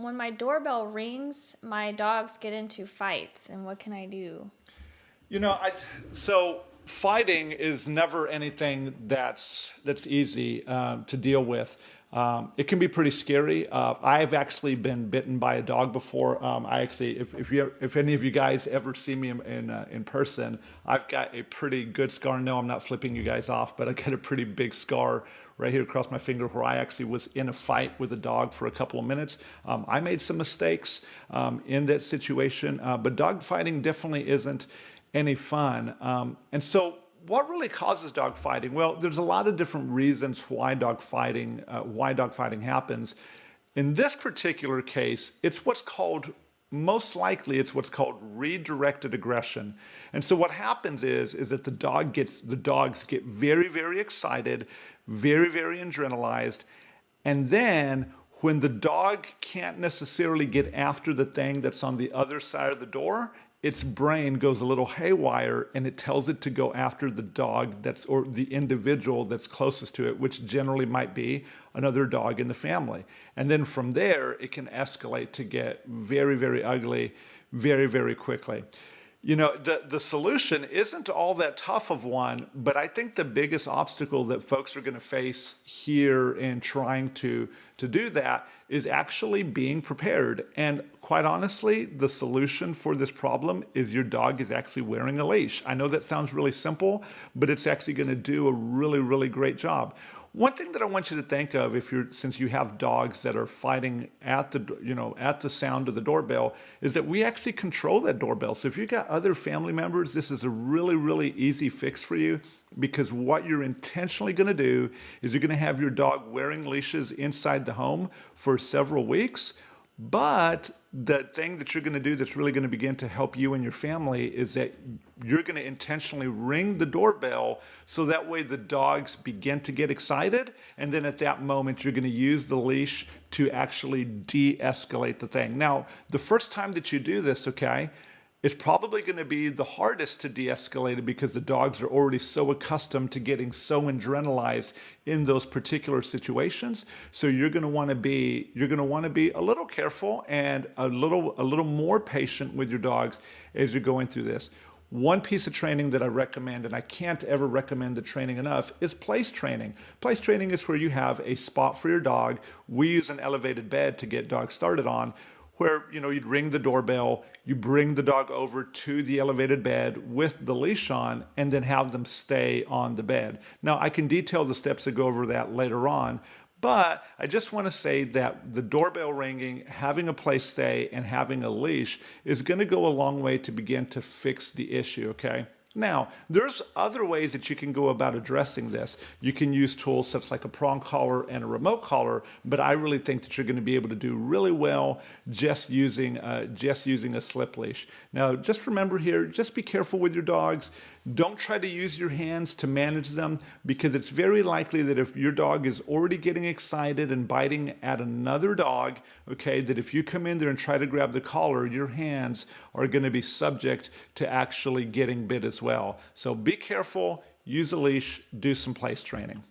when my doorbell rings, my dogs get into fights, and what can I do? You know, so fighting is never anything that's easy to deal with. It can be pretty scary. I've actually been bitten by a dog before. I actually, if any of you guys ever see me in person, I've got a pretty good scar. No, I'm not flipping you guys off, but I got a pretty big scar right here across my finger where I actually was in a fight with a dog for a couple of minutes. I made some mistakes in that situation, but dog fighting definitely isn't any fun. And so, what really causes dog fighting? Well, there's a lot of different reasons why dog fighting happens. In this particular case, it's what's called most likely it's what's called redirected aggression. And so what happens is that the dogs get very, very excited, very, very adrenalized, and then when the dog can't necessarily get after the thing that's on the other side of the door, its brain goes a little haywire and it tells it to go after the dog or the individual that's closest to it, which generally might be another dog in the family. And then from there, it can escalate to get very, very ugly very, very quickly. You know, the solution isn't all that tough of one, but I think the biggest obstacle that folks are going to face here in trying to do that is actually being prepared. And quite honestly, the solution for this problem is your dog is actually wearing a leash. I know that sounds really simple, but it's actually going to do a really, really great job. One thing that I want you to think of, since you have dogs that are fighting at the sound of the doorbell, is that we actually control that doorbell. So if you've got other family members, this is a really, really easy fix for you, because what you're intentionally going to do is you're going to have your dog wearing leashes inside the home for several weeks. But the thing that you're going to do that's really going to begin to help you and your family is that you're going to intentionally ring the doorbell so that way the dogs begin to get excited. And then at that moment, you're going to use the leash to actually de-escalate the thing. Now, the first time that you do this, okay, it's probably going to be the hardest to de-escalate it because the dogs are already so accustomed to getting so adrenalized in those particular situations. So you're going to want to be a little careful and a little more patient with your dogs as you're going through this. One piece of training that I recommend, and I can't ever recommend the training enough, is place training. Place training is where you have a spot for your dog. We use an elevated bed to get dogs started on, where you'd ring the doorbell, you bring the dog over to the elevated bed with the leash on, and then have them stay on the bed. Now, I can detail the steps that go over that later on, but I just want to say that the doorbell ringing, having a place stay, and having a leash is going to go a long way to begin to fix the issue, okay? Now, there's other ways that you can go about addressing this. You can use tools such like a prong collar and a remote collar, but I really think that you're going to be able to do really well just using a slip leash. Now, just remember here, just be careful with your dogs. Don't try to use your hands to manage them, because it's very likely that if your dog is already getting excited and biting at another dog, okay, that if you come in there and try to grab the collar, your hands are going to be subject to actually getting bit as well. So be careful, use a leash, do some place training.